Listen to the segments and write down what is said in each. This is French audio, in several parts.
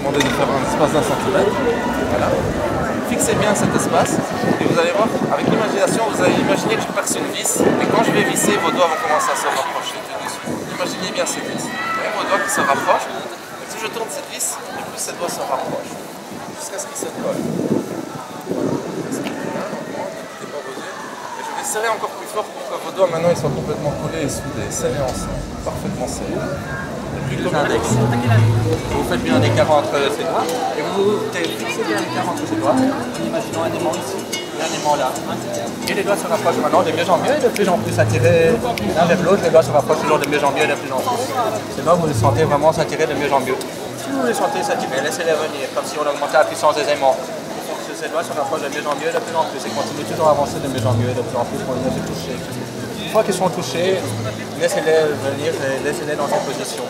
demandé de faire un espace d'1 centimètre. Voilà. Fixez bien cet espace et vous allez voir, avec l'imagination, vous allez imaginer que je perce une vis et quand je vais visser, vos doigts vont commencer à se rapprocher tout de suite. Imaginez bien cette vis. Vous voyez vos doigts qui se rapprochent. Et plus je tourne cette vis, et plus ces doigts se rapprochent. Jusqu'à ce qu'ils se collent. Et je vais serrer encore plus fort pour que vos doigts maintenant ils soient complètement collés et soudés, serrés ensemble, parfaitement serrés. Les index. Vous faites bien l'écart entre ces doigts et vous fixez bien l'écart entre ces doigts. Imaginons un aimant ici et un aimant là. Et les doigts se rapprochent maintenant de mieux en mieux et de plus en plus attirés l'un vers l'autre. Les doigts se rapprochent toujours de mieux en mieux et de plus en plus. Ces doigts, vous les sentez vraiment s'attirer de mieux en mieux. Si vous les sentez s'attirer, laissez-les venir comme si on augmentait la puissance des aimants. Ces doigts se rapprochent de mieux en mieux et de plus en plus et continuent toujours à avancer de mieux en mieux et de plus en plus pour venir se toucher. Une fois qu'ils sont touchés, laissez-les venir et laissez-les dans cette position.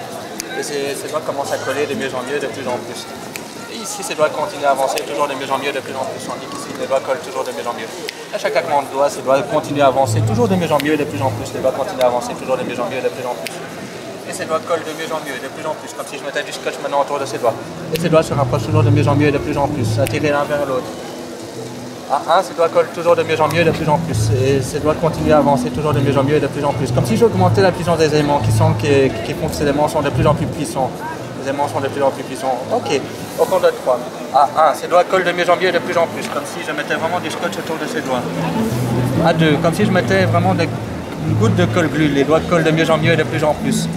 Et ces doigts commencent à coller de mieux en mieux, de plus en plus. Et ici, ces doigts continuent à avancer toujours de mieux en mieux, de plus en plus. On dit qu'ici, les doigts collent toujours de mieux en mieux. À chaque claquement de doigts, ces doigts continuent à avancer toujours de mieux en mieux, de plus en plus. Les doigts continuent à avancer toujours de mieux en mieux, de plus en plus. Et ces doigts collent de mieux en mieux, de plus en plus, comme si je mettais du scotch maintenant autour de ces doigts. Et ces doigts se rapprochent toujours de mieux en mieux, de plus en plus, attirés l'un vers l'autre. À 1, ces doigts collent toujours de mieux en mieux, de plus en plus. Et ces doigts continuent à avancer toujours de mieux en mieux et de plus en plus. Comme si j'augmentais la puissance des aimants qui font que ces aimants sont de plus en plus puissants. Les aimants sont de plus en plus puissants. Ok, au compte de 3. À 1, ces doigts collent de mieux en mieux et de plus en plus. Comme si je mettais vraiment du scotch autour de ces doigts. À 2, comme si je mettais vraiment une goutte de colle glue. Les doigts collent de mieux en mieux et de plus en plus.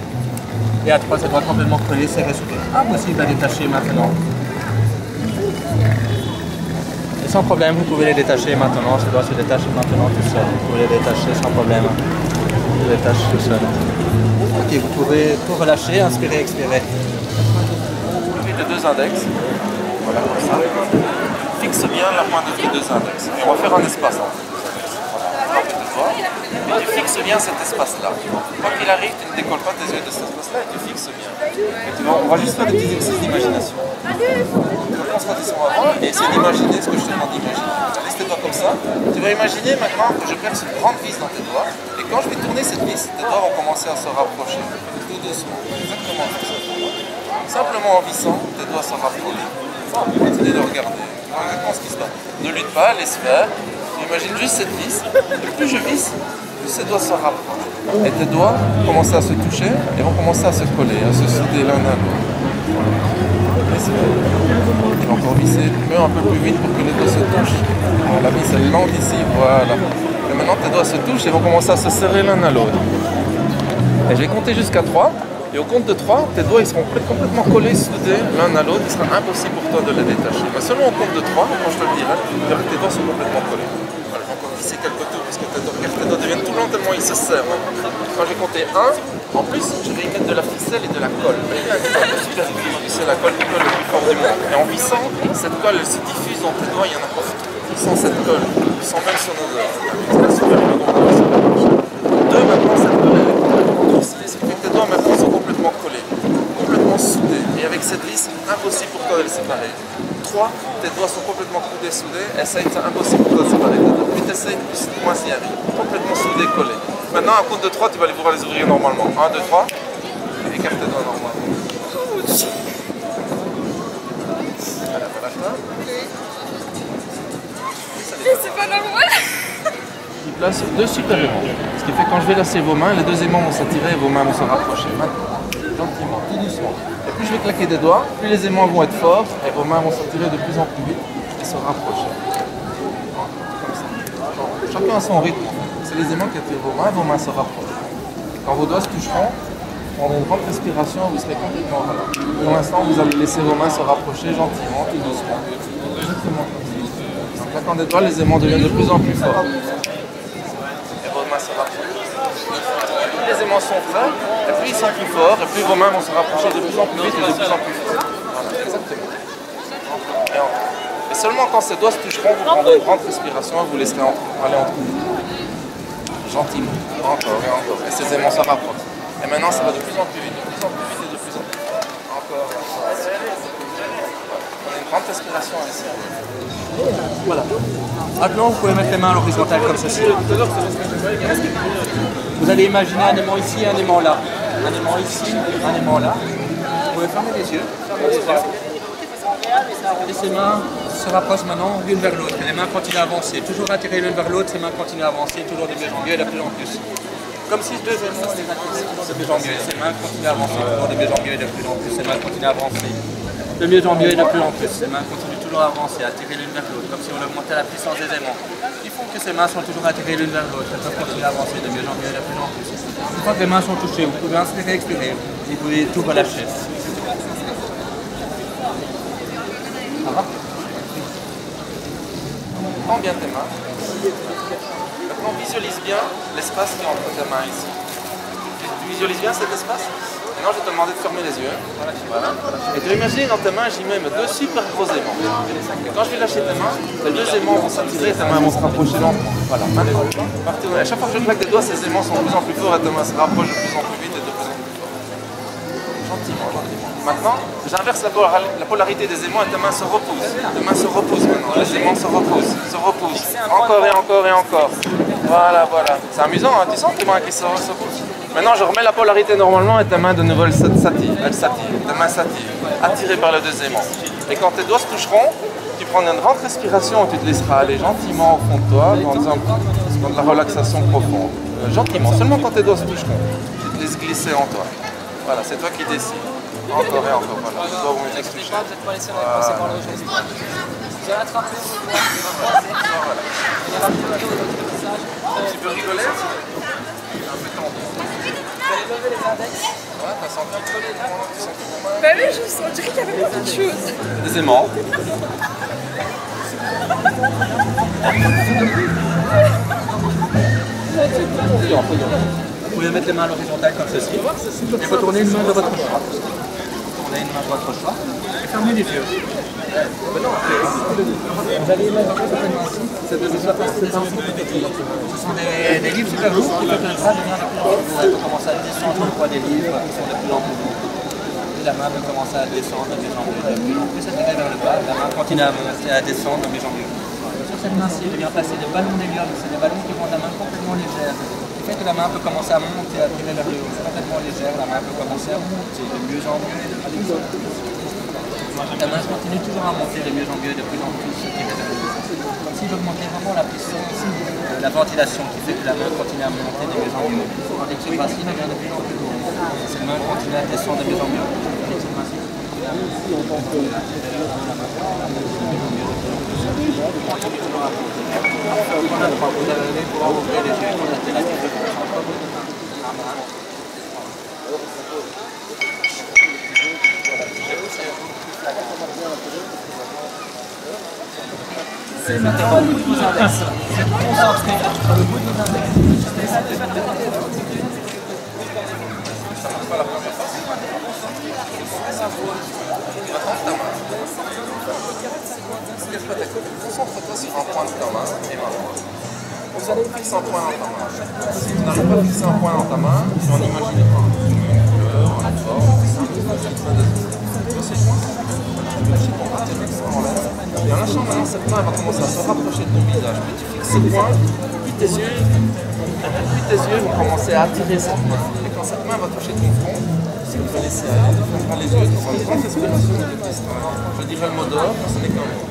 Et à 3, ces doigts complètement collés, serrés, soudés. Impossible à détacher maintenant. Sans problème, vous pouvez les détacher maintenant, ça doit se détacher maintenant tout seul. Vous pouvez les détacher sans problème. Vous les détachez tout seul. Ok, vous pouvez tout relâcher, inspirer, expirer. Levez les 2 index. Voilà, comme ça. Fixe bien la pointe de tes 2 index. Et on va faire un espace en fait. Voilà, et tu fixes bien cet espace-là. Quoi qu'il arrive, tu ne décolles pas tes yeux de cet espace-là et tu fixes bien. On va juste faire des petits exercices d'imagination. Commence redescend avant et essaie d'imaginer ce que je te demande d'imaginer. Laisse tes doigts comme ça. Tu vas imaginer maintenant que je perce une grande vis dans tes doigts et quand je vais tourner cette vis, tes doigts vont commencer à se rapprocher. Tout doucement. Exactement comme ça. Simplement en vissant, tes doigts se rapprochent. Continue de regarder. Tu vois exactement ce qui se passe. Ne lutte pas, laisse faire. Imagine juste cette vis. Et plus je visse, plus ces doigts se rapprochent. Et tes doigts commencent à se toucher et vont commencer à se coller, à se souder l'un à l'autre. Il va encore visser un peu plus vite pour que les doigts se touchent. La vis est lente ici, voilà. Et maintenant tes doigts se touchent et vont commencer à se serrer l'un à l'autre. Et je vais compter jusqu'à 3. Et au compte de 3, tes doigts ils seront complètement collés, soudés l'un à l'autre. Il sera impossible pour toi de les détacher. Mais seulement au compte de 3, quand je te le dirai, tu verras que tes doigts sont complètement collés. Voilà, je vais encore visser quelques tours parce que tes doigts deviennent tout longs tellement ils se serrent. Quand j'ai compté 1, en plus, je vais y mettre de la ficelle et de la colle. Vous voyez bien, c'est la colle qui colle le plus fort du monde. Et en vissant, cette colle elle se diffuse dans tes doigts, il y en a partout. Ils sentent cette colle, ils sentent même son odeur. 2, maintenant, cette colle elle est complètement durcie, ce qui fait que tes doigts maintenant sont complètement collés, complètement soudés. Et avec cette vis, impossible pour toi de les séparer. 3, tes doigts sont complètement coudés, soudés. Essaye, c'est impossible pour toi de séparer tes doigts. Plus tu essayes, plus moins y arrive. Complètement soudés, collés. Maintenant, à compte de 3, tu vas pouvoir les ouvrir normalement. 1, 2, 3. Écarte tes doigts normalement. Voilà, voilà ça. C'est pas normal. Il place 2 super aimants. Ce qui fait que quand je vais lasser vos mains, les 2 aimants vont s'attirer et vos mains vont se rapprocher. Maintenant, gentiment, tout doucement. Et plus je vais claquer des doigts, plus les aimants vont être forts et vos mains vont s'attirer de plus en plus vite et se rapprocher. Comme ça. Chacun à son rythme. C'est les aimants qui attirent vos mains se rapprochent. Quand vos doigts se toucheront, prendrez une grande respiration, vous serez complètement là. Pour l'instant, vous allez laisser vos mains se rapprocher gentiment, tout doucement. Exactement comme ça. En claquant des doigts, les aimants deviennent de plus en plus forts. Et vos mains se rapprochent. Plus les aimants sont forts, et plus ils sont plus forts, et plus vos mains vont se rapprocher de plus en plus vite et de plus en plus fort. Voilà, exactement. Et seulement quand ces doigts se toucheront, vous prendrez une grande respiration et vous laisserez aller entre vous. Gentiment, encore et encore. Et ces aimants se rapprochent. Et maintenant, ça va de plus en plus vite, de plus en plus vite et de plus en plus vite. Encore. On a une grande respiration ici. Voilà. Maintenant, vous pouvez mettre les mains à l'horizontale comme ceci. Vous allez imaginer un aimant ici et un aimant là. Un aimant ici, un aimant là. Vous pouvez fermer les yeux. Fermez les yeux. Et ces mains se rapprochent maintenant l'une vers l'autre. Les mains continuent à avancer. Toujours attirer l'une vers l'autre, ces mains continuent à avancer, toujours de mieux en mieux et de plus en plus. Comme si deux aimants les attiraient toujours de mieux en mieux. Ces mains continuent à avancer, toujours de mieux en mieux et de plus en plus. Ces mains continuent à avancer. De mieux en mieux et de plus en plus. Ces mains continuent toujours à avancer, à attirer l'une vers l'autre, comme si on augmentait la puissance des aimants. Il faut que ces mains sont toujours attirées l'une vers l'autre. Elles peuvent continuer à avancer de mieux en mieux et de plus en plus. Une fois que les mains sont touchées, vous pouvez inspirer et expirer. Vous pouvez tout relâcher. Ça va? Prends bien tes mains. Maintenant, visualise bien l'espace qui est entre tes mains ici. Tu visualises bien cet espace? Maintenant, je vais te demander de fermer les yeux. Voilà. Et tu imagines dans tes mains, j'y mets mes deux super gros aimants. Et quand je vais lâcher tes mains, les deux aimants vont s'attirer et tes mains vont se rapprocher lentement. Voilà, maintenant. À chaque fois que je claque des doigts, ces aimants sont de plus en plus forts et tes mains se rapprochent de plus en plus vite et de plus en plus fort. Gentiment, gentiment. Maintenant, j'inverse la polarité des aimants et tes mains se reposent. Tes mains se reposent maintenant. Les aimants se reposent, se reposent. Encore et encore et encore. Voilà, voilà. C'est amusant, hein? Tu sens tes mains qui se reposent. Maintenant, je remets la polarité normalement et tes mains de nouveau elles s'attirent. Tes mains s'attirent, attirées par les deux aimants. Et quand tes doigts se toucheront, tu prends une grande respiration et tu te laisseras aller gentiment au fond de toi dans de la relaxation profonde. Gentiment, seulement quand tes doigts se toucheront, tu te laisses glisser en toi. Voilà, c'est toi qui décides. Encore et encore, voilà. Les doigts vont venir se toucher. Vous n'êtes pas les seuls à passer par le aujourd'hui. Vous allez attraper vos doigts. Voilà. Il y aura plus de message. Tu peux rigoler? Un peu tendu. Vous allez lever les index. Ouais, t'as senti un peu les mains? Tu sens tes mains? Bah oui, on dirait qu'il y avait beaucoup de choses. Des aimants. Vous pouvez mettre les mains à l'horizontale comme ceci. Et retournez une main de votre choix. Retournez une main de votre choix. Et fermez les yeux. Vous allez mettre cette main-ci. Ce sont des livres super lourds qui font que le bras devient de plus en plus lourd. Elle peut commencer à descendre le poids des livres qui sont de plus en plus lourds. Et la main peut commencer à descendre de plus en plus. De plus en plus attirée vers le bas. La main continue à monter, à descendre de plus en plus. Sur cette main-ci, il vient placer des ballons d'hélium. C'est des ballons qui rendent la main complètement légère. Ce qui fait que la main peut commencer à monter, à tirer vers le haut. C'est complètement légère. La main peut commencer à monter de mieux en mieux et de plus en plus. La main continue toujours à monter de mieux en mieux et de plus en plus. Comme si j'augmentais vraiment la puissance de la ventilation qui fait que la main continue à monter de mieux en mieux. Tandis que ce bras-ci devient de plus en plus lourd. Cette main continue à descendre de mieux en mieux. Tandis que ce bras-ci continue à monter. Vous allez pouvoir ouvrir les yeux et constater la différence entre la main. C'est maintenant le bout de vos index. Vous êtes concentré sur le bout de vos index. Ça marche pas la première fois. Concentre-toi sur un point de ta main et maintenant. Fixe un point dans ta main. Si tu n'arrives pas à fixer un point dans ta main, tu en imagines une couleur, une forme, et en lâchant maintenant cette main, elle va commencer à se rapprocher de ton visage. Puis tu fixes ce point, puis tes yeux vont commencer à attirer cette main. Et quand cette main va toucher ton front, tu vas laisser aller, tu fermeras les yeux, tu feras une grande respiration et tu te laisseras. Je dirai le mot dehors, ce n'est qu'un mot.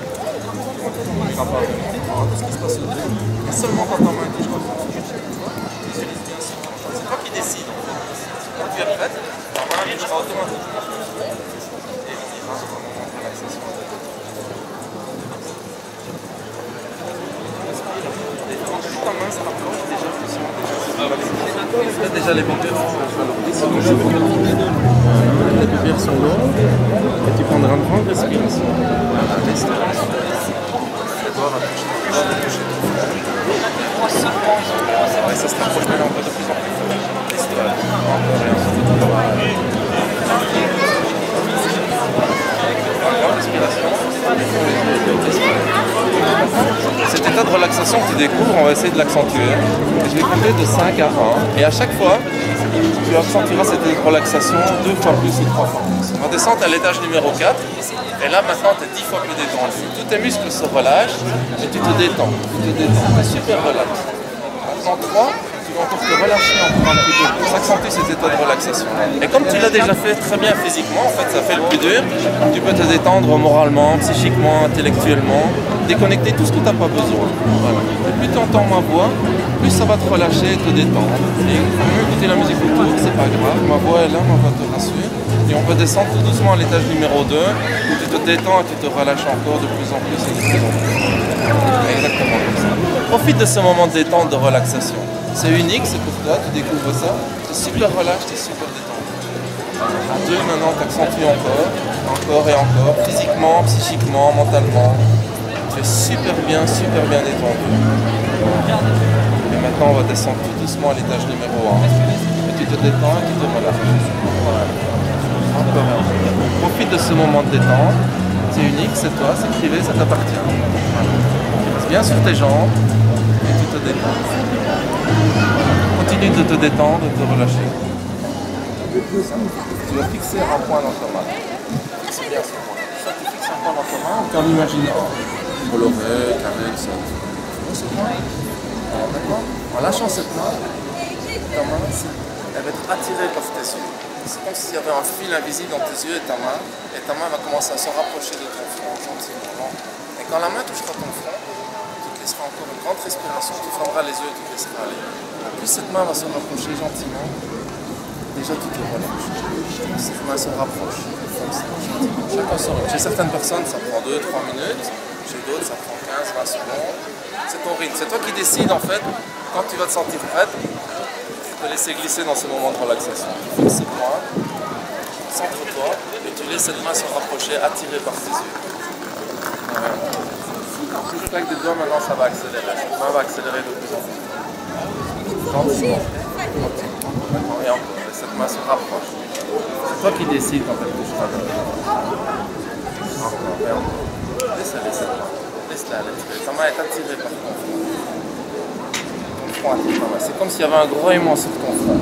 On n'ira pas vraiment tout ce qui se passe au-dessus. Et seulement quand ta main touche ton front, visualise bien ce point. C'est toi qui décides. Quand tu es prête, ta main viendra automatiquement. Et on ira sur un moment de relaxation. Ta main se rapproche déjà plus. Déjà les paupières les paupières sont longues et tu prendras une grande respiration. Voilà, laisse-toi. Les doigts vont toucher. Ouais, ça se rapproche maintenant de plus en plus. Laisse-toi. Encore et encore. Grande respiration. Cet état de relaxation que tu découvres, on va essayer de l'accentuer. Je vais compter de 5 à 1. Et à chaque fois, tu accentueras cette relaxation 2 fois plus ou 3 fois plus. On va descendre à l'étage numéro 4. Et là, maintenant, tu es 10 fois plus détendu. Tous tes muscles se relâchent et tu te détends. Tu es super relax. En 3, tu tu vas encore te relâcher encore un petit peu plus, accentuer cet état de relaxation. Et comme tu l'as déjà fait très bien physiquement, en fait ça fait le plus dur, tu peux te détendre moralement, psychiquement, intellectuellement, déconnecter tout ce que tu n'as pas besoin. Voilà. Et plus tu entends ma voix, plus ça va te relâcher et te détendre. Et même écouter la musique autour, c'est pas grave, ma voix est là, ma voix te rassure. Et on peut descendre tout doucement à l'étage numéro 2, où tu te détends et tu te relâches encore de plus en plus et de plus en plus. Exactement comme ça. Profite de ce moment de détente, de relaxation. C'est unique, c'est pour toi, tu découvres ça, tu es super relâche, tu es super détendu. À 2, maintenant, tu accentues encore et encore, physiquement, psychiquement, mentalement. Tu es super bien détendu. Et maintenant, on va descendre tout doucement à l'étage numéro 1. Et tu te détends et tu te relâches. Voilà. Encore et encore. Profite de ce moment de détente. C'est unique, c'est toi, c'est privé, ça t'appartient. Reste bien sur tes jambes et tu te détends. Continue de te détendre, de te relâcher. Tu vas fixer un point dans ta main. C'est bien ce point. Ça, tu fixes un point dans ta main en l'imaginant. Coloré, carré, ça. Ce point. D'accord. En lâchant cette main, ta main, elle va être attirée par tes yeux. C'est comme s'il y avait un fil invisible dans tes yeux et ta main va commencer à se rapprocher de ton front gentiment. Et quand la main touchera ton front, tu te laisseras encore une grande respiration, tu fermeras les yeux et tu te laisseras aller. Plus cette main va se rapprocher gentiment, déjà tu te relâches. Cette main se rapproche, comme ça, gentiment. Chacun son rythme. Chez certaines personnes, ça prend 2-3 minutes, chez d'autres, ça prend 15-20 secondes. C'est ton rythme, c'est toi qui décides en fait, quand tu vas te sentir prête, te laisser glisser dans ce moment de relaxation. Tu fixes ce point, centre-toi et tu laisses cette main se rapprocher, attirée par tes yeux. Si je claque des doigts, maintenant ça va accélérer. Cette main va accélérer de plus en plus. Gentiment. Et encore, et cette main se rapproche. C'est toi qui décides quand elle touchera. Encore et encore. Laisse-la, laisse-la. Laisse-la aller. Ta main est attirée par ton front. C'est comme s'il y avait un gros aimant sur ton front.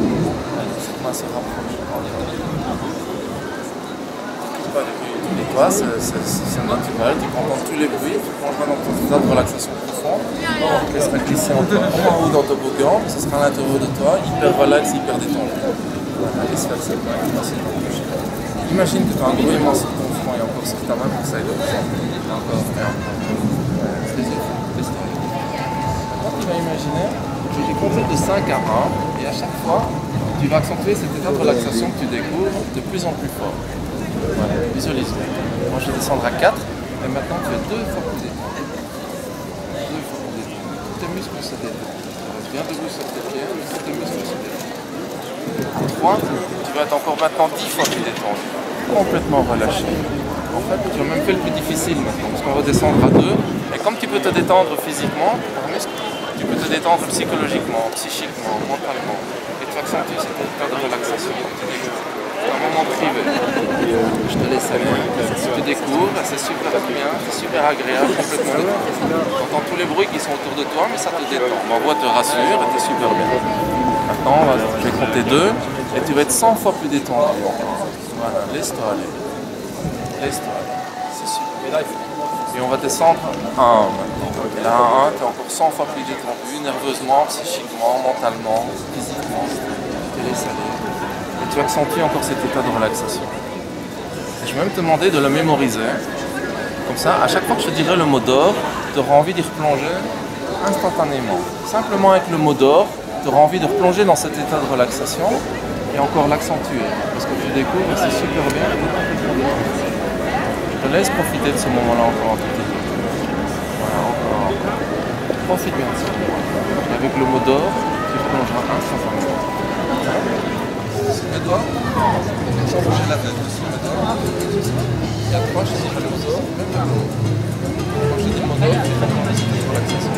Cette main se rapproche. Pas de bruit. Et toi, c'est naturel, tu peux entendre tous les bruits, tu plongeras dans ton état de relaxation profonde, tu laisseras glisser en haut dans ton toboggan, ce sera à l'intérieur de toi, hyper relax, hyper détendu. Voilà, laisse faire cette main, imagine que tu as un gros aimant sur ton front et encore sur ta main pour ça et encore et encore. Les yeux, laisse-toi. Maintenant, tu vas imaginer. Je vais compter de 5 à 1 et à chaque fois, tu vas accentuer cet état de relaxation que tu découvres de plus en plus fort. Voilà, visualise. Moi je vais descendre à 4 et maintenant tu es 2 fois plus détendu. 2 fois plus détendu. Tous tes muscles se détendent. Tu restes bien debout sur tes pieds, tous tes muscles se détendent. 3, tu vas être encore maintenant 10 fois plus détendu. Complètement relâché. En fait, tu as même fait le plus difficile maintenant parce qu'on va descendre à 2 et comme tu peux te détendre physiquement par muscle, tu peux te détendre psychologiquement, psychiquement, mentalement. Et tu accentues cet état de relaxation. C'est un moment privé. Je te laisse aller. Tu te découvres, c'est super bien, c'est super agréable, complètement détendu. Tu entends tous les bruits qui sont autour de toi, mais ça te détend. Ma voix te rassure et tu es super bien. Maintenant, je vais compter 2 et tu vas être 100 fois plus détendu. Voilà, laisse-toi aller. Laisse-toi aller. C'est super. Et on va descendre à 1 maintenant. Et là, à 1, tu es encore 100 fois plus détendu, nerveusement, psychiquement, mentalement, physiquement. Tu te laisses aller. Et tu accentues encore cet état de relaxation. Et je vais même te demander de le mémoriser. Comme ça, à chaque fois que je te dirai le mot d'or, tu auras envie d'y replonger instantanément. Simplement avec le mot d'or, tu auras envie de replonger dans cet état de relaxation et encore l'accentuer. Parce que tu découvres et c'est super bien. Je te laisse profiter de ce moment-là encore un petit peu. Voilà, encore. Profite bien de ce moment. Et avec le mot d'or, tu replongeras instantanément. Sur mes doigts, sans bouger la tête, sur mes doigts. Et à 3, je te dirai le mot d'or, même le mot. Quand je dis le mot d'or, tu replonges cet état de relaxation.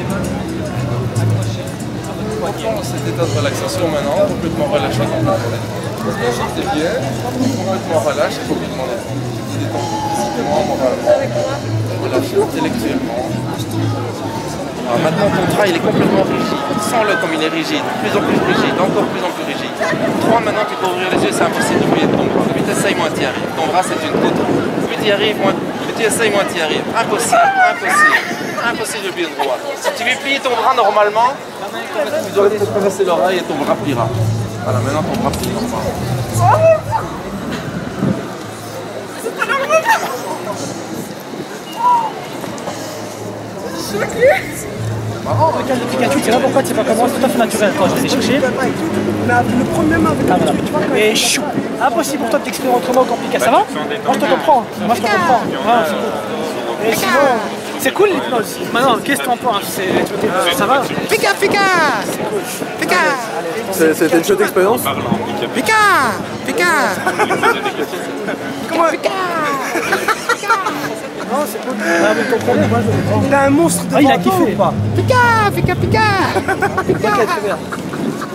Reprends cet état de relaxation maintenant, complètement relâché, complètement détendu. Bien sur tes pieds, complètement relâché, complètement détendu. Tu te détends physiquement, moralement, relâché intellectuellement. Alors maintenant ton bras il est complètement rigide, sens-le comme il est rigide, de plus en plus rigide, encore plus en plus rigide. 3, maintenant tu peux ouvrir les yeux, c'est impossible de bouger ton bras. Plus tu essayes, moins tu y arrives. Ton bras c'est une poutre. Plus tu y arrives, plus tu essayes, moins tu y arrives. Impossible, impossible. impossible de plier le droit. Si tu veux plier ton bras normalement, tu dois te traverser l'oreille et ton bras pliera. Voilà, maintenant ton bras plie normalement. Regarde le Pikachu, tu sais pas pourquoi c'est pas comment, c'est tout à fait naturel. Toi, je les ai cherchés. Le problème avec Et chou, impossible pour toi de t'exprimer autrement qu'en Pika, ça va? Moi je te comprends, moi je te comprends. Ouais, c'est cool. Et sinon, c'est cool l'hypnose. Maintenant, qu'est-ce que t'en penses? Ça va? Pika, Pika. Pika. C'était une chouette expérience. Pika. Pika. Comment Pika. Non, c'est cool. Ah, mais ton problème, moi je le comprends. T'as un monstre devant Ah, il a toi kiffé. ou pas? Pika, Pika, Pika. Ok, très bien.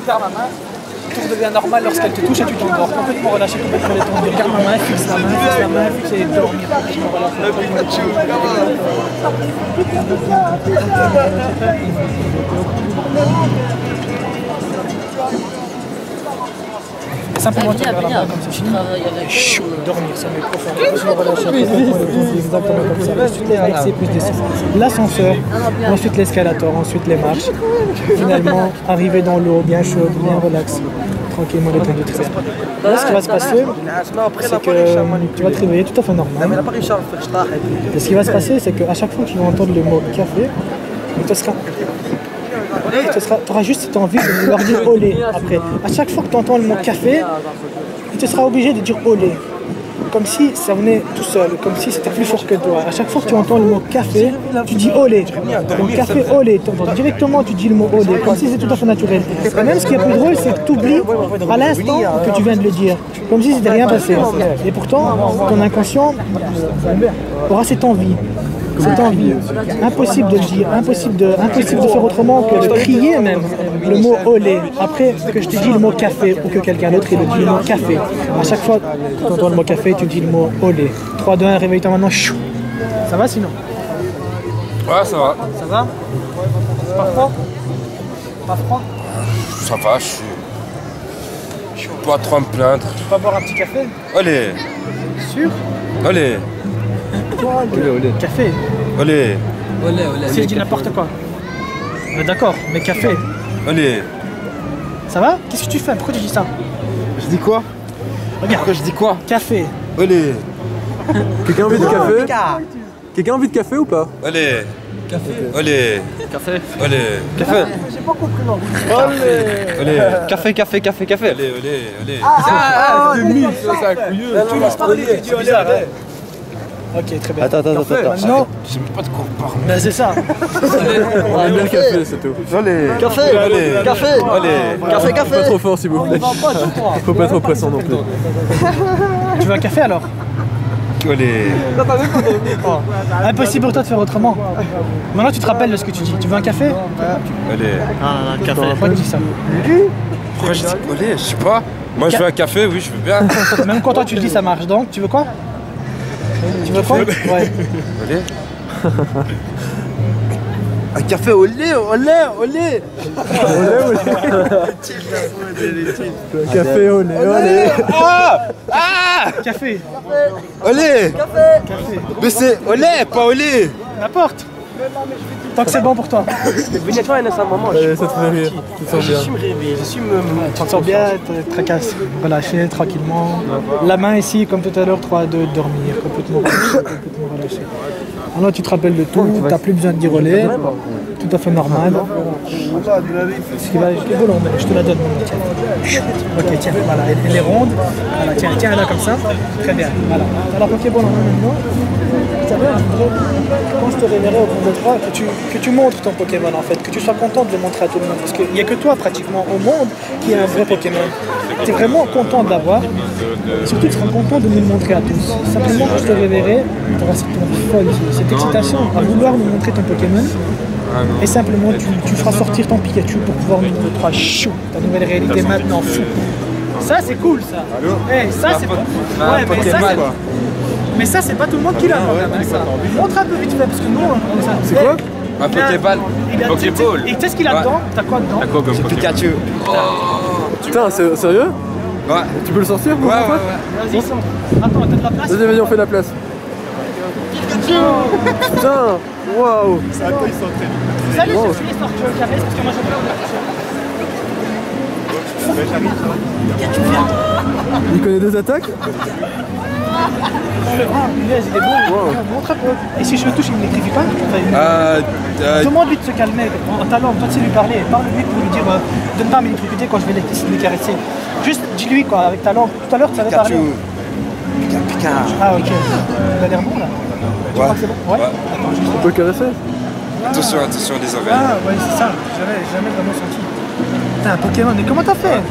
Regarde ma main. Tout devient normal lorsqu'elle te touche et tu t'endors. Complètement relâché, complètement détendu. Regarde ma main, fixe la main, fixe et dormir. Le Pikachu. Et simplement tu regardes la main comme ceci. Et chou, dormir, ça met profond. Je me relâche, complètement détendu, exactement comme ça. Ensuite les accès plus descendre. L'ascenseur, ensuite l'escalator, ensuite les marches. Finalement, arriver dans l'eau, bien chaude, bien relax. Tranquillement détendu, très bien. Là, ce qui va se passer, c'est que tu vas te réveiller tout à fait normal. Et ce qui va se passer, c'est qu'à chaque fois que tu vas entendre le mot café, tu auras juste cette envie de vouloir dire olé après. À chaque fois que tu entends le mot café, tu seras obligé de dire olé. Comme si ça venait tout seul, comme si c'était plus fort que toi. À chaque fois que tu entends le mot café, tu dis olé. Donc café olé, directement tu dis le mot olé, comme si c'est tout à fait naturel. Et même ce qui est plus drôle, c'est que tu oublies à l'instant que tu viens de le dire, comme si c'était rien passé. Et pourtant, ton inconscient aura cette envie. Cette envie, impossible de le dire, impossible de faire autrement que de crier même le mot olé. Après que je te dis le mot café ou que quelqu'un d'autre il dit le mot café. À chaque fois que tu entends le mot café, tu dis le mot olé. 3, 2, 1, réveille-toi maintenant. Chou. Ça va sinon? Ouais, ça va. Ça va? Pas froid? Pas froid? Ça va, je suis pas trop à me plaindre. Tu peux boire un petit café? Allez, Sûr? allez, Café? allez, Si je dis n'importe quoi. D'accord, mais café. allez. Ça va? Qu'est-ce que tu fais? Pourquoi tu dis ça? Je dis quoi? Regarde. Je dis quoi? Café. Allez, Quelqu'un a envie de café? Quelqu'un a envie de café ou pas? allez. Café. Allez. Café. Allez. Café. J'ai pas compris non. Allez. Café, café, café, café. Allez, allez, allez. C'est mille, c'est un couilleux. C'est bizarre, hein? Ok, très bien. Attends. Maintenant, Je sais même pas de quoi on parle. ben c'est ça. On aime bien le café, c'est tout. Allez. Café. Allez. Café. Allez. Pas trop fort s'il vous plaît. Faut pas être oppressant non plus. Tu veux un café alors? Allez. Impossible pour toi de faire autrement. Maintenant tu te rappelles de ce que tu dis. Tu veux un café? Allez. Café. Pourquoi tu dis ça? Pourquoi je dis allez, je sais pas. Moi je veux un café, oui, je veux bien. Même quand toi tu le dis ça marche. Donc tu veux quoi? Tu veux quoi? Ouais. Allez. Un café au lait, au lait, au lait. Café au lait, au lait. Café. Allez. Mais c'est au lait, pas au lait. N'importe. Tant que c'est bon pour toi. Venez-toi, un moment. Allez, ça te fait rire. Tu te sens bien. Tu te sens bien, te tracasse, relâché tranquillement. La main ici, comme tout à l'heure, 3 à 2, dormir, complètement relâché. Alors tu te rappelles de tout, tu n'as plus besoin de dire relais, tout à fait normal. Ce qui va, je te la donne. Tiens. Ok, tiens, voilà, elle est ronde. Voilà, tiens là comme ça. Très bien, voilà. Tu as la Pokéball en main maintenant. Tu savais, quand je te révélerai au bout de 3, que tu montres ton Pokémon en fait, que tu sois content de le montrer à tout le monde. Parce qu'il n'y a que toi pratiquement au monde qui a un vrai Pokémon. Tu es vraiment content de l'avoir. Et surtout, tu seras content de nous le montrer à tous. Simplement, quand je te révélerai, tu auras cette envie folle, cette excitation à vouloir nous montrer ton Pokémon. Et simplement, tu feras sortir ton Pikachu pour pouvoir nous montrer chou, ta nouvelle réalité maintenant, fou. Ça, c'est cool, ça. Hey, ça, c'est pas... Ouais, mais ça, c'est pas tout le monde qui l'a quand même, ça. Montre un peu vite fait, parce que nous, on ça. C'est quoi? Un Pokéball. Pokéball. Et tu sais ce qu'il a dedans? T'as quoi dedans? T'as quoi comme Pikachu. Putain, sérieux? Ouais. Tu peux le sortir? Ouais. Vas-y, sors. Attends, t'as de la place? Vas-y, on fait la place. Pikachu. Putain, waouh. Salut, je suis l'histoire que j'avais parce que moi j'avais Il connaît deux attaques? le grand, punaise, il est bon. Montre un peu. Et si je le touche, il ne m'électrifie pas? Demande-lui de se calmer en talent. Toi, tu sais lui parler. Parle-lui pour lui dire donne pas à m'électrocuter quand je vais les caresser. Juste dis-lui quoi, avec talent. Tout à l'heure, tu savais parler. Pika. Ah, ok. Il a l'air bon là. Tu crois que c'est bon? Ouais. Attends, juste. On peut le caresser? Attention, attention des oreilles. Ah, ouais, c'est ça. Jamais vraiment senti. T'as un Pokémon, mais comment t'as fait?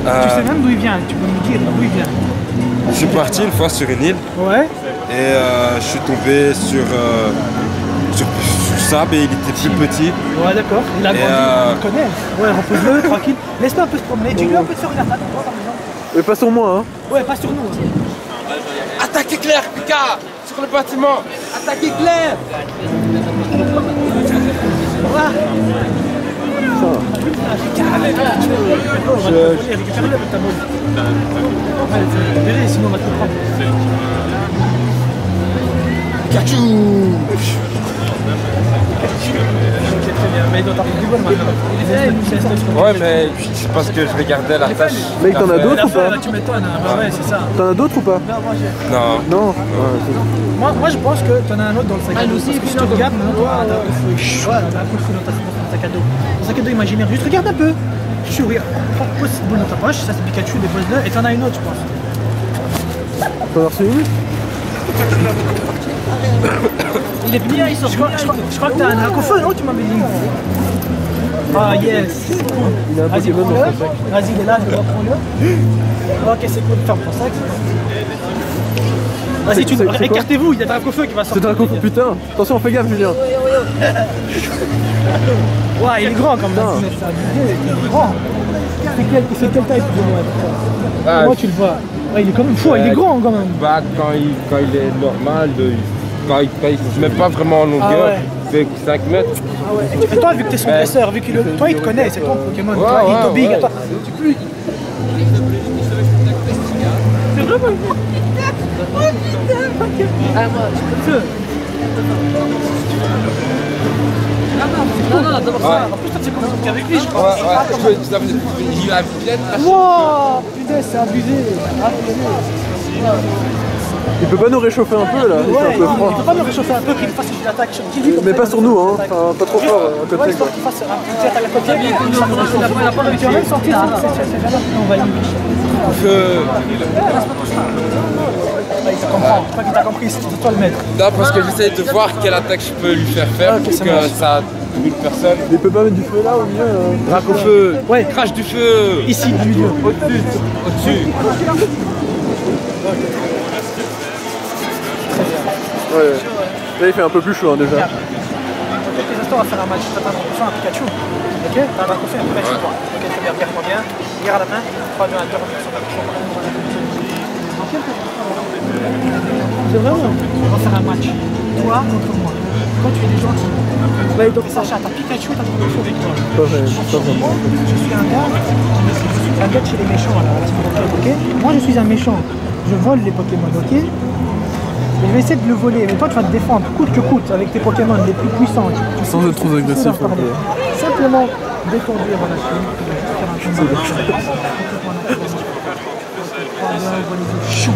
Tu sais même d'où il vient. Tu peux me dire d'où il vient. Je suis parti une fois sur une île Ouais. et je suis tombé sur sable et il était plus petit. Ouais, d'accord. Il a grandi, il connaît. Ouais, repose-le, tranquille. Laisse-le un peu se promener. Dis-lui un peu de faire une attaque. Mais pas sur moi, hein. Ouais, pas sur nous. Attaque éclair, Pika! Sur le bâtiment! Attaque éclair! Récupère-le avec ta mode. Sinon on va te le prendre. Pikachu! Très bien, mais il doit t'en faire du bon maintenant. Ouais, mais c'est parce que je regardais la tâche. Mec, t'en as d'autres ou pas? Là, tu m'étonnes, ouais, c'est ça. T'en as d'autres ou pas? Non. Non. Moi, je pense que t'en as un autre dans le sac à dos. Parce que si tu regardes, maintenant, t'as un coup de feu. Ouais, t'as un coup de feu dans ton sac à dos. Ton sac à dos imaginaire, juste regarde un peu. Je suis regarde. Pose cette boule dans ta poche, ça c'est Pikachu, dépose-le, et t'en as une autre, je pense. T'en as reçu une? Il est bien, il sort. Je crois que t'as un dracofeu, non? Tu m'avais dit. Ah yes, c'est cool. Il a un Vas-y, Pokémon dans prends-le. son sac. Vas-y, il est là, je dois prendre-le. Ok, c'est cool, ferme ton sac. Vas-y, écartez-vous, il y a un dracofeu qui va sortir. C'est Dracofeu, putain. Attention, fais gaffe, Julien. Ouais, il est grand quand même. Il est grand. C'est quelle taille plus ou moins? Comment tu le vois? Ouais, il est quand même fou, il est grand quand même. Bah, quand il est normal, quand il se met pas vraiment en longueur, il fait 5 mètres. Ah ouais. Et toi, vu que t'es son dresseur, vu qu'il toi il te connaît, c'est ton Pokémon, toi il est big à toi. Tu peux. C'est vraiment une. Ah moi, je peux. Non, d'abord ça. En plus, toi, tu sais comment t'es avec lui, je crois. Il a bien. Wow, punaise, c'est abusé. Il peut pas nous réchauffer un peu là? C'est un peu froid. Il peut pas nous réchauffer un peu qu'il fasse une attaque sur qui. Mais pas sur nous, hein. Enfin, pas trop fort à côté. Ouais, histoire qu'il fasse un petit attaque à côté. Tu as même senti ça. C'est jamais on va y il te comprend. Je crois qu'il t'a compris. C'est toi le maître. Non, parce que j'essaie de voir quelle attaque je peux lui faire faire pour que ça brûle personne. Il peut pas mettre du feu là au milieu? Dracofeu, Ouais. crache du feu. Ici, au milieu. Au-dessus. Ouais. Là il fait un peu plus chaud hein, déjà. Dans quelques instants, on va faire un match. Tu t'attends un Pikachu. Ok? T'as un Dracofeu, un peu sur toi. Ok, très bien. Regarde-moi bien. Regarde la main. 3, 2, 1, 2, c'est vraiment. On va faire un match. Toi contre moi. Toi, tu es des gentils. Ouais, donc Sacha, t'as Pikachu et t'as Dracofeu avec toi. Pas vraiment. Je suis un gars de chez les méchants là, ok? Moi je suis un méchant, je vole les Pokémon, ok? Et je vais essayer de le voler, mais toi tu vas te défendre coûte que coûte avec tes Pokémon les plus puissants. Sans être trop agressif. Simplement déconduire en Chine.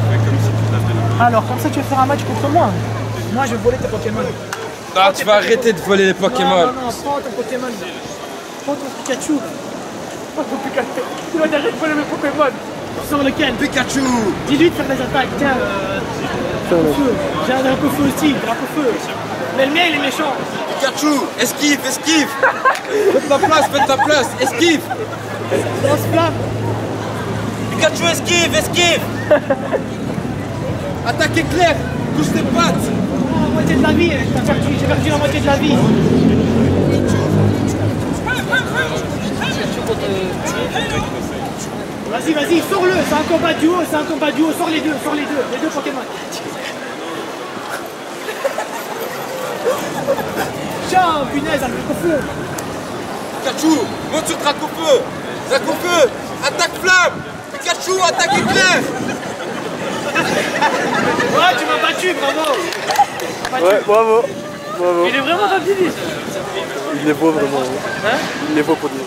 Alors comme ça tu veux faire un match contre moi? Moi je vais voler tes Pokémon. Non, tu vas arrêter de voler les Pokémon. Non, prends ton Pokémon. Prends ton Pikachu. Prends ton Pikachu. Tu vas arrêter de voler mes Pokémon. Sur lequel? Pikachu! Dis-lui de faire des attaques. Tiens, Dracofeu. J'ai un Dracofeu aussi, Dracofeu. Mais le mien il est méchant. Pikachu! Esquive, esquive! Fais ta place, esquive! Lance-flamme. Pikachu, esquive, esquive! Attaque éclair! Touche tes pattes! La moitié de la vie, j'ai perdu la moitié de la vie. Vas-y, sors-le, c'est un combat duo, sors les deux Pokémon. Tiens, punaise, un Dracofeu. Pikachu, monte sur Dracofeu! Dracofeu, attaque flamme! Pikachu, attaque éclair! Ouais, tu m'as battu, bravo. Ouais, bravo. Bravo. Il est vraiment rapide. Il les vaut vraiment. Hein? Il les vaut pour dire.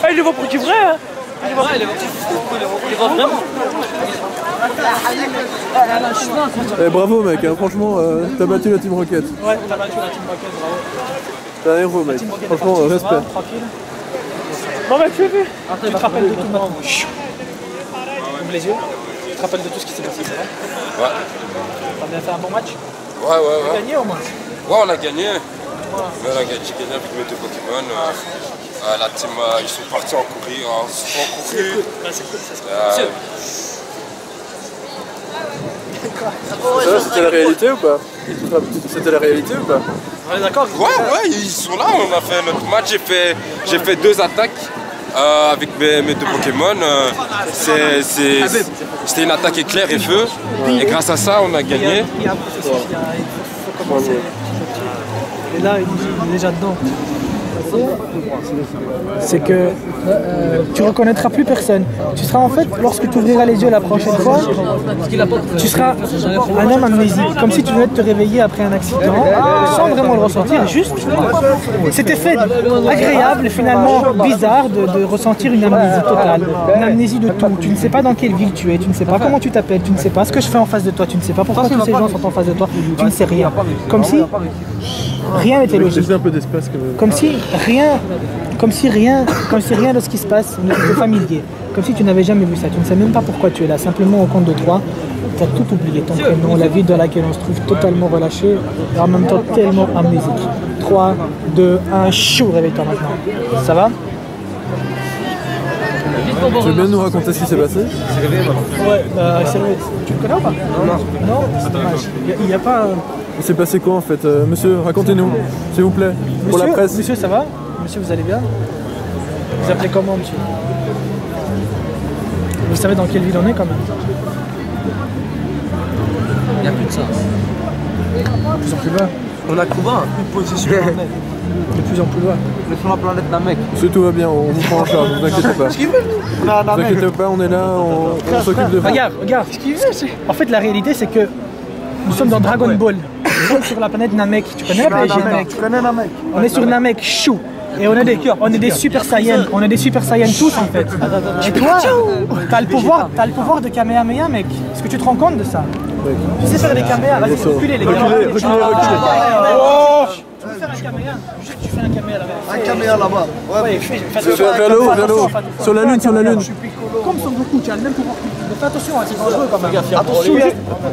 Ah, il le voit pour du vrai, hein? Il le voit vraiment. Bravo mec, hein, franchement, t'as battu la Team Rocket. Ouais, t'as battu la Team Rocket, bravo. T'es un héros mec. Franchement, respect. Tranquille. Bon, bah, tu as vu? Tu te rappelles de tout maintenant. Ouvre les yeux. Tu te rappelles de tout ce qui s'est passé, c'est vrai? Ouais. T'as bien fait un bon match? Ouais. Gagné au moins? Ouais, on a gagné. Ouais, on a gagné, j'ai gagné avec mes deux Pokémon. La team, ils sont partis en courir. C'est cool, ça. Ça, c'était la réalité ou pas? C'était la réalité ou pas? On est d'accord? Ouais, ils sont là. On a fait notre match. J'ai fait 2 attaques avec mes deux Pokémon. C'était une attaque éclair et feu. Et grâce à ça, on a gagné. Il y a un processus, il faut commencer. Et là, il est déjà dedans. C'est que tu reconnaîtras plus personne. Tu seras en fait, lorsque tu ouvriras les yeux la prochaine fois, tu seras un homme amnésique, comme si tu venais de te réveiller après un accident, sans vraiment le ressentir. Juste cet effet agréable, finalement bizarre, de ressentir une amnésie totale, une amnésie de tout. Tu ne sais pas dans quelle ville tu es, tu ne sais pas comment tu t'appelles, tu ne sais pas ce que je fais en face de toi, tu ne sais pas pourquoi tous ces gens sont en face de toi, tu ne sais rien. Comme si rien n'était logique. Un peu d'espace quand même. Comme si rien de ce qui se passe n'était familier. Comme si tu n'avais jamais vu ça. Tu ne sais même pas pourquoi tu es là. Simplement au compte de 3, tu as tout oublié. Ton prénom, la ville dans laquelle on se trouve totalement relâché et en même temps tellement amnésique. 3, 2, 1, chou, réveille-toi maintenant. Ça va? Tu veux bien nous raconter ce qui s'est passé? Ouais, c'est vrai. Tu le connais ou pas? Non, c'est dommage. Il n'y a pas... Il s'est passé quoi en fait? Monsieur, racontez-nous, s'il vous plaît, pour la presse. Monsieur, ça va? Monsieur, vous allez bien? Vous appelez comment, monsieur? Vous savez dans quelle ville on est quand même? Il n'y a plus de ça. De plus en plus loin. On a Cuba, une position. De plus en plus loin. On est sur la planète Namek. Monsieur, tout va bien, on vous prend en charge, ne vous inquiétez pas. Ne vous inquiétez pas, on est là, on s'occupe de vous. Regarde. En fait, la réalité, c'est que nous sommes dans Dragon Ball. Nous sommes sur la planète Namek. Tu connais la planète Namek? Tu connais Namek? On est sur Namek, chou. Et on est des Super Saiyans. On est des Super Saiyans tous en fait. Et toi, t'as le pouvoir de Kamehameha, mec. Est-ce que tu te rends compte de ça? Tu sais faire des Kamehameha, vas-y, reculez les gars. Reculez. Tu veux faire un Kamehameha? Juste tu fais un Kamehameha là-bas. Un caméra là-bas. Ouais, Vers le haut. Sur la lune. Comme Son Goku, tu as le même pouvoir. Mais fais attention, c'est dangereux quand même. Attention,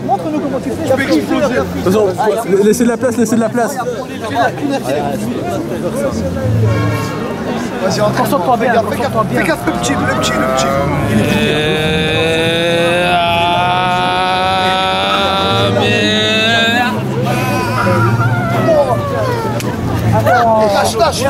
montre-nous comment tu fais. Attention, laissez de la place. Vas-y, Concentre-toi bien. Fais gaffe, le petit. Lâche.